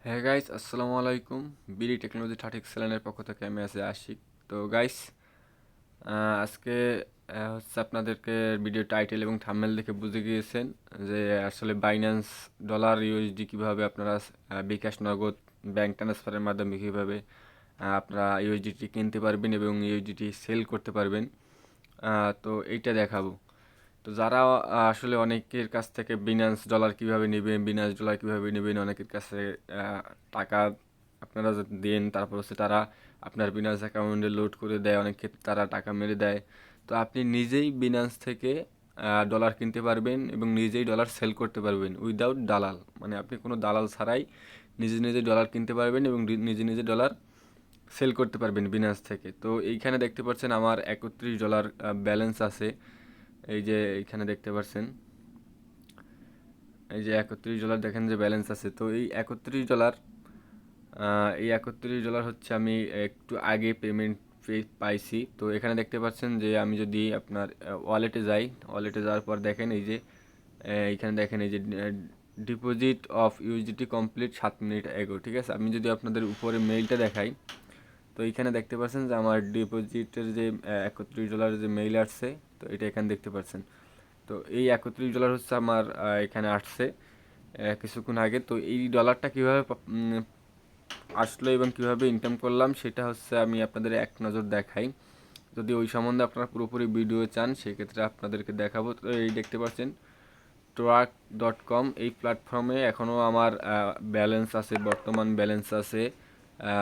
হ্যাঁ গাইস, আসসালামু আলাইকুম। বিডি টেকনোলজি থার্টি চ্যানেলের পক্ষ থেকে আমি আছি আশিক। তো গাইস, আজকে হচ্ছে আপনাদেরকে ভিডিও টাইটেল এবং থাম্বনেল দেখে বুঝে গিয়েছেন যে আসলে বাইন্যান্স ডলার ইউএসডি কীভাবে আপনারা বিকাশ নগদ ব্যাংক ট্রান্সফারের মাধ্যমে কীভাবে আপনারা ইউএসডিটি কিনতে পারবেন এবং ইউএসডিটি সেল করতে পারবেন। তো এইটা দেখাবো। তো যারা আসলে অনেকের কাছ থেকে বিনান্স ডলার কিভাবে নেবেন, বিনান্স ডলার কিভাবে নেবেন, অনেকের কাছে টাকা আপনারা দেন, তারপর হচ্ছে তারা আপনার বিনান্স অ্যাকাউন্টে লোড করে দেয়, অনেক ক্ষেত্রে তারা টাকা মেরে দেয়। তো আপনি নিজেই বিনান্স থেকে ডলার কিনতে পারবেন এবং নিজেই ডলার সেল করতে পারবেন উইদাউট দালাল, মানে আপনি কোনো দালাল ছাড়াই নিজে নিজে ডলার কিনতে পারবেন এবং নিজে নিজে ডলার সেল করতে পারবেন বিনান্স থেকে। তো এইখানে দেখতে পাচ্ছেন আমার $31 ব্যালেন্স আছে। এই যে এইখানে দেখতে পাচ্ছেন, এই যে $31 দেখেন যে ব্যালেন্স আছে। তো এই $31 হচ্ছে আমি একটু আগে পেমেন্ট পাইছি। তো এখানে দেখতে পাচ্ছেন যে আমি যদি আপনার ওয়ালেটে যাই, ওয়ালেটে যাওয়ার পর দেখেন এই যে এইখানে দেখেন এই যে deposit of USDT complete 7 minute এগো। ঠিক আছে, আমি যদি আপনাদের উপরে মেইলটা দেখাই, তো এইখানে দেখতে পাচ্ছেন যে আমার ডিপোজিটের যে $31 যে মেইল আসছে, তো এটা এখানে দেখতে পাচ্ছেন। তো এই $31 হচ্ছে আমার এখানে আসছে কিছুক্ষণ আগে। তো এই ডলারটা কীভাবে আসলো এবং কীভাবে ইনকাম করলাম সেটা হচ্ছে আমি আপনাদের এক নজর দেখাই। যদি ওই সম্বন্ধে আপনারা পুরোপুরি ভিডিও চান সেক্ষেত্রে আপনাদেরকে দেখাবো। তো এই দেখতে পাচ্ছেন torak.com, এই প্ল্যাটফর্মে এখনও আমার ব্যালেন্স আছে, বর্তমান ব্যালেন্স আছে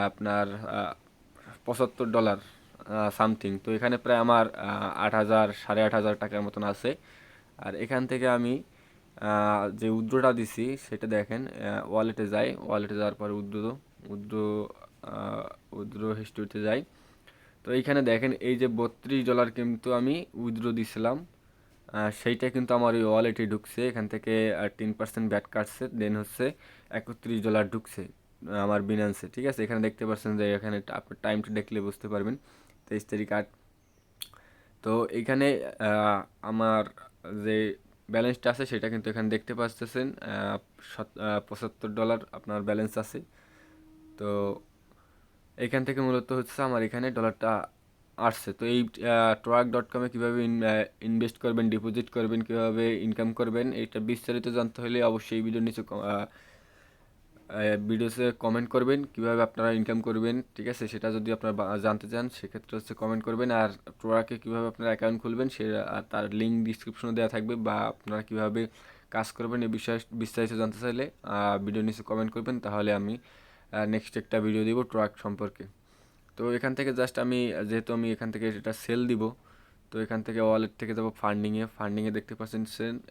আপনার $75 সামথিং। তো এখানে প্রায় আমার 8,000 8,500 টাকার মতন আছে। আর এখান থেকে আমি যে উইথড্রটা দিছি সেটা দেখেন, ওয়ালেটে যাই, ওয়ালেটে যাওয়ার পর উইথড্র উইথড্র হিস্ট্রিতে যাই। তো এইখানে দেখেন এই যে $32 কিন্তু আমি উইথড্র দিছিলাম, সেইটা কিন্তু আমার ওই ওয়ালেটে ঢুকছে। এখান থেকে 10% ব্যাট কাটছে, দেন হচ্ছে $31 ঢুকছে আমার বিনান্সে। ঠিক আছে, এখানে দেখতে পাচ্ছেন যে এখানে আপনার টাইমটা দেখলে বুঝতে পারবেন, 23 তারিখ 8। তো এইখানে আমার যে ব্যালেন্সটা আছে সেটা কিন্তু এখানে দেখতে পাচ্ছেন, $75 আপনার ব্যালেন্স আছে। তো এখান থেকে মূলত হচ্ছে আমার এখানে ডলারটা আসছে। তো এই torak.com-এ কীভাবে ইনভেস্ট করবেন, ডিপোজিট করবেন, কীভাবে ইনকাম করবেন, এটা বিস্তারিত জানতে হলে অবশ্যই ভিডিওর নিচে ভিডিওতে কমেন্ট করবেন কীভাবে আপনারা ইনকাম করবেন। ঠিক আছে, সেটা যদি আপনারা জানতে চান সেক্ষেত্রে হচ্ছে কমেন্ট করবেন। আর টোরাকে কীভাবে আপনারা অ্যাকাউন্ট খুলবেন সে তার লিঙ্ক ডিসক্রিপশনে দেওয়া থাকবে, বা আপনারা কীভাবে কাজ করবেন এই বিষয়ে বিস্তারিত জানতে চাইলে ভিডিওর নিচে কমেন্ট করবেন, তাহলে আমি নেক্সট একটা ভিডিও দিব টোরাক সম্পর্কে। তো এখান থেকে জাস্ট আমি যেহেতু আমি এখান থেকে এটা সেল দিব, তো এখান থেকে ওয়ালেট থেকে যাব ফান্ডিংয়ে দেখতে পাচ্ছেন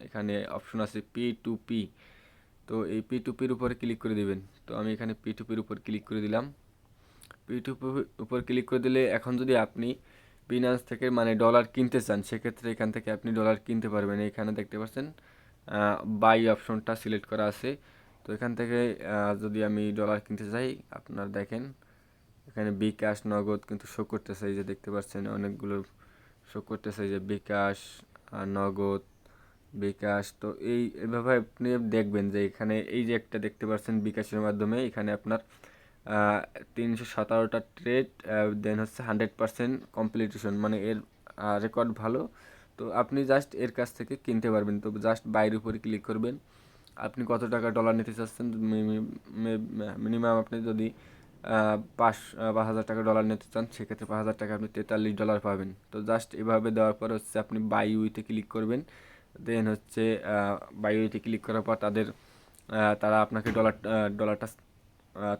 এখানে অপশন আছে P2P। তো এই P2P-র উপরে ক্লিক করে দিবেন। তো আমি এখানে P2P-র উপর ক্লিক করে দিলাম। P2P-র উপর ক্লিক করে দিলে এখন যদি আপনি বিনান্স থেকে মানে ডলার কিনতে চান সেক্ষেত্রে এখান থেকে আপনি ডলার কিনতে পারবেন। এখানে দেখতে পাচ্ছেন বাই অপশনটা সিলেক্ট করা আছে। তো এখান থেকে যদি আমি ডলার কিনতে চাই, আপনার দেখেন এখানে bKash নগদ কিন্তু শো করতেছে, এই যে দেখতে পাচ্ছেন অনেকগুলো শো করতেছে, এই যে bKash নগদ bKash। তো এইভাবে আপনি দেখবেন যে এখানে এই যে একটা দেখতে পাচ্ছেন bKash-এর মাধ্যমে এখানে আপনার 317টা ট্রেড, দেন হচ্ছে 100% কমপ্লিটেশন, মানে এর রেকর্ড ভালো। তো আপনি জাস্ট এর কাছ থেকে কিনতে পারবেন। তো জাস্ট বাইরের উপরে ক্লিক করবেন। আপনি কত টাকা ডলার নিতে চাচ্ছেন, মিনিমাম আপনি যদি 5,000 টাকা ডলার নিতে চান সেক্ষেত্রে 5,000 টাকা আপনি $43 পাবেন। তো জাস্ট এভাবে দেওয়ার পর হচ্ছে আপনি বাই উইথে ক্লিক করবেন। দেন হচ্ছে বাই উইথে ক্লিক করার পর তারা আপনাকে ডলারটা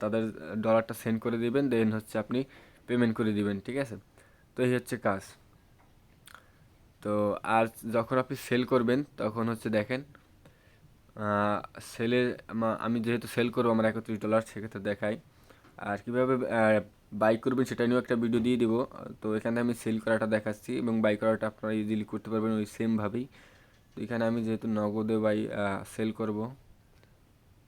তাদের ডলারটা সেন্ড করে দিবেন, দেন হচ্ছে আপনি পেমেন্ট করে দিবেন। ঠিক আছে, তো এই হচ্ছে কাজ। তো আর যখন আপনি সেল করবেন তখন হচ্ছে দেখেন সেলে আমি যেহেতু সেল করবো আমার $31, সেক্ষেত্রে দেখাই। আর কীভাবে বাই করবেন সেটা নিয়েও একটা ভিডিও দিয়ে দিব। তো এখানে আমি সেল করাটা দেখাচ্ছি এবং বাই করাটা আপনারা ইজিলি করতে পারবেন ওই সেমভাবেই। তো এখানে আমি যেহেতু নগদে সেল করব,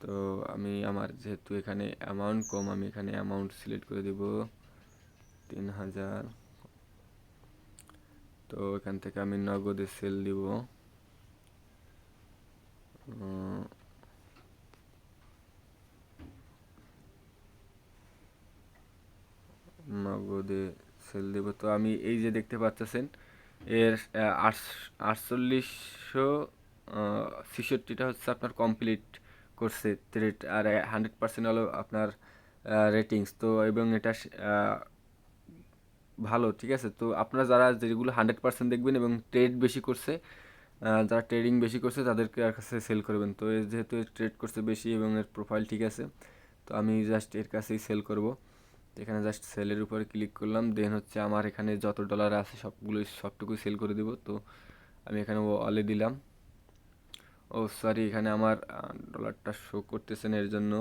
তো আমি আমার যেহেতু এখানে অ্যামাউন্ট কম, আমি এখানে অ্যামাউন্ট সিলেক্ট করে দেব 3,000। তো এখান থেকে আমি নগদে সেল দিব। সেল দেবো। তো আমি এই যে দেখতে পাচ্ছেন এর 4866টা হচ্ছে আপনার কমপ্লিট করছে ট্রেড, আর 100% হলো আপনার রেটিংস। তো এবং এটা ভালো, ঠিক আছে। তো আপনারা যারা যেগুলো 100% দেখবেন এবং ট্রেড বেশি করছে, যারা ট্রেডিং বেশি করছে তাদেরকে আর কাছে সেল করবেন। তো যেহেতু ট্রেড করছে বেশি এবং এর প্রোফাইল ঠিক আছে, তো আমি জাস্ট এর কাছেই সেল করব। তো এখানে জাস্ট সেলের উপরে ক্লিক করলাম, দেন হচ্ছে আমার এখানে যত ডলার আছে সবটুকুই সেল করে দেবো। তো আমি এখানে অলে দিলাম। ও সরি, এখানে আমার ডলারটা শো করতেছে না, এর জন্য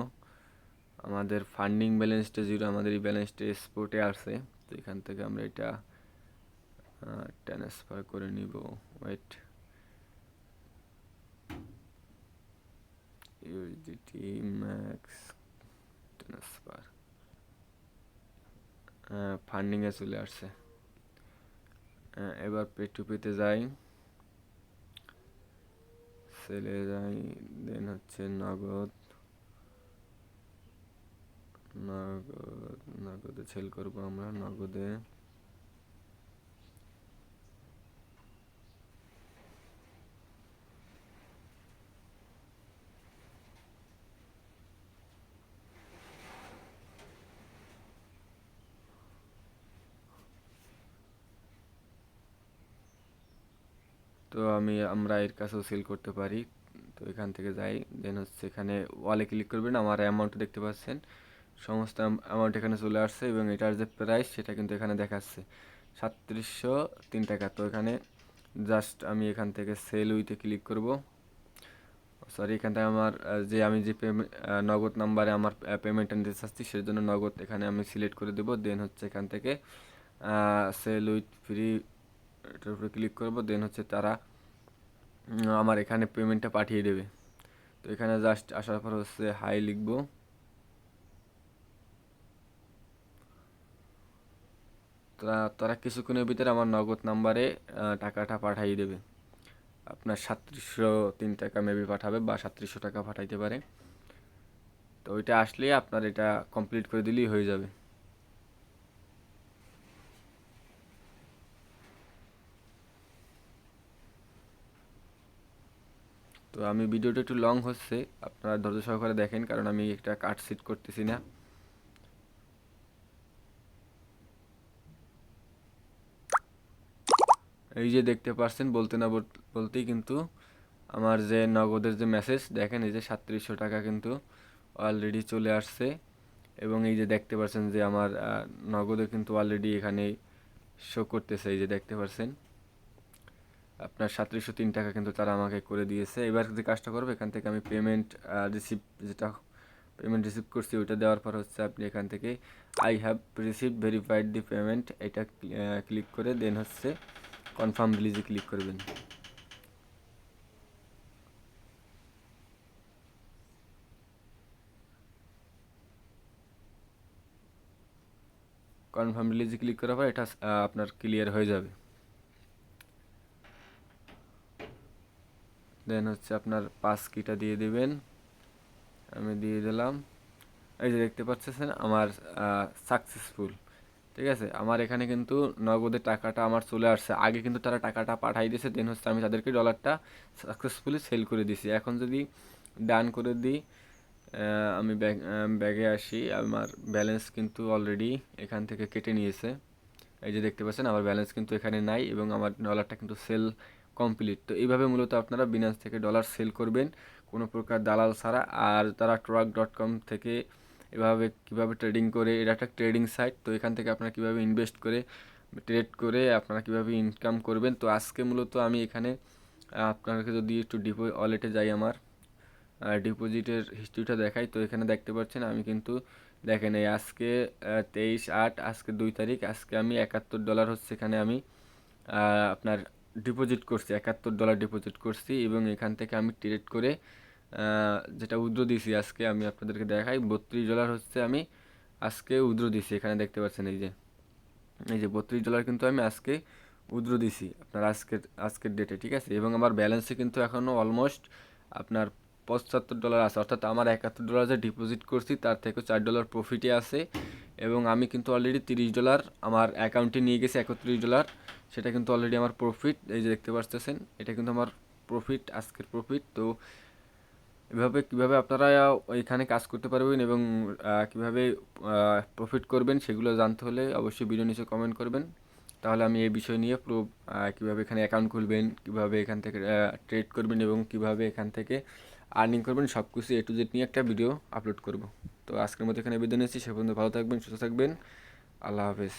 আমাদের ফান্ডিং ব্যালেন্সটা জিরো, আমাদের এই ব্যালেন্সটা এক্সপোর্টে আসছে। তো এখান থেকে আমরা এটা ট্রান্সফার করে নিব। ওয়েট, ইউএসডিটি ম্যাক্স ট্রান্সফার, ফান্ডিংয়ে চলে আসছে। এবার পে2পিতে যাই, সেলে যাই, দেন হচ্ছে নগদে সেল করবো আমরা, নগদে। তো আমরা এর কাছেও সেল করতে পারি। তো এখান থেকে যাই, দেন হচ্ছে এখানে ওয়ালে ক্লিক করবেন, আমার অ্যামাউন্ট দেখতে পাচ্ছেন, সমস্ত অ্যামাউন্ট এখানে চলে আসছে এবং এটার যে প্রাইস সেটা কিন্তু এখানে দেখাচ্ছে 3703 টাকা। তো এখানে জাস্ট আমি এখান থেকে সেল উইথে ক্লিক করব। সরি, এখান থেকে আমার আমি যে নগদ নাম্বারে আমার পেমেন্টটা নিতে চাচ্ছি সেজন্য নগদ এখানে আমি সিলেক্ট করে দেবো। দেন হচ্ছে এখান থেকে সেল উইথ ফ্রি এটার উপরে ক্লিক করব, দেন হচ্ছে তারা আমার এখানে পেমেন্টটা পাঠিয়ে দেবে। তো এখানে জাস্ট আসার পর হচ্ছে হাই লিখব। তারা কিছুক্ষণের ভিতরে আমার নগদ নাম্বারে টাকাটা পাঠিয়ে দেবে। আপনার 3703 টাকা মেবি পাঠাবে, বা 3700 টাকা পাঠাইতে পারে। তো ওইটা আসলে আপনার এটা কমপ্লিট করে দিলেই হয়ে যাবে। তো আমি ভিডিওটা একটু লং হচ্ছে, আপনারা ধৈর্য সহকারে দেখেন, কারণ আমি একটা কাট সিট করতেছি না। এই যে দেখতে পাচ্ছেন, বলতে না বলতেই কিন্তু আমার যে নগদের যে মেসেজ দেখেন, এই যে 3700 টাকা কিন্তু অলরেডি চলে আসছে। এবং এই যে দেখতে পাচ্ছেন যে আমার নগদে কিন্তু অলরেডি এখানে শো করতেছে, এই যে দেখতে পাচ্ছেন আপনার 3703 টাকা কিন্তু তারা আমাকে করে দিয়েছে। এবার যে কাজটা করবো, এখান থেকে আমি পেমেন্ট রিসিভ, যেটা পেমেন্ট রিসিভ করছি ওইটা দেওয়ার পর হচ্ছে আপনি এখান থেকে I have receive verified the payment এটা ক্লিক করে দেন হচ্ছে কনফার্ম প্লিজে ক্লিক করবেন। কনফার্ম রিলিজে ক্লিক করার পর এটা আপনার ক্লিয়ার হয়ে যাবে। দেন হচ্ছে আপনার পাস কিটা দিয়ে দিবেন, আমি দিয়ে দিলাম। এই যে দেখতে পাচ্ছেন আমার সাকসেসফুল, ঠিক আছে। আমার এখানে কিন্তু নগদের টাকাটা আমার চলে আসছে, আগে কিন্তু তারা টাকাটা পাঠাই দিয়েছে, দেন হচ্ছে আমি তাদেরকে ডলারটা সাকসেসফুলি সেল করে দিছি। এখন যদি ডান করে দিই, আমি ব্যাগে আসি, আমার ব্যালেন্স কিন্তু অলরেডি এখান থেকে কেটে নিয়েছে। এই যে দেখতে পাচ্ছেন আমার ব্যালেন্স কিন্তু এখানে নাই এবং আমার ডলারটা কিন্তু সেল কমপ্লিট। তো এইভাবে মূলত আপনারা বিনান্স থেকে ডলার সেল করবেন কোনো প্রকার দালাল ছাড়া। আর তারা torak.com থেকে এভাবে কিভাবে ট্রেডিং করে, এটা একটা ট্রেডিং সাইট, তো এখান থেকে আপনারা কিভাবে ইনভেস্ট করে ট্রেড করে আপনারা কিভাবে ইনকাম করবেন। তো আজকে মূলত আমি এখানে আপনাকে যদি একটু ওয়ালেটে যাই, আমার ডিপোজিটের হিস্ট্রিটা দেখাই, তো এখানে দেখতে পাচ্ছেন আমি কিন্তু দেখেন এই আজকে 23/8, আজকে 2 তারিখ, আজকে আমি $71 হচ্ছে এখানে আমি আপনার ডিপোজিট করছি, $71 ডিপোজিট করছি। এবং এখান থেকে আমি ট্রেড করে যেটা উইথড্র দিয়েছি আজকে আমি আপনাদেরকে দেখাই, $32 হচ্ছে আমি আজকে উইথড্র দিছি। এখানে দেখতে পাচ্ছেন এই যে $32 কিন্তু আমি আজকে উইথড্র দিছি আপনার আজকের ডেটে, ঠিক আছে। এবং আমার ব্যালেন্সে কিন্তু এখনও অলমোস্ট আপনার $75 আছে, অর্থাৎ আমার $71 যে ডিপোজিট করছি তার থেকে $4 প্রফিটে আছে। এবং আমি কিন্তু অলরেডি $30 আমার অ্যাকাউন্টে নিয়ে গেছি, $31। সেটা কিন্তু অলরেডি আমার প্রফিট, এই যে দেখতে পাচ্ছেন, এটা কিন্তু আমার প্রফিট, আজকের প্রফিট। তো এভাবে কীভাবে আপনারা এখানে কাজ করতে পারবেন এবং কীভাবে প্রফিট করবেন সেগুলো জানতে হলে অবশ্যই ভিডিও নিচে কমেন্ট করবেন। তাহলে আমি এই বিষয় নিয়ে পুরো কীভাবে এখানে অ্যাকাউন্ট খুলবেন, কীভাবে এখান থেকে ট্রেড করবেন এবং কীভাবে এখান থেকে আর্নিং করবেন, সব কিছু A to Z নিয়ে একটা ভিডিও আপলোড করব। তো আজকের মতো এখানে বিদায় নিচ্ছি। সে পর্যন্ত ভালো থাকবেন, সুস্থ থাকবেন। আল্লাহ হাফেজ।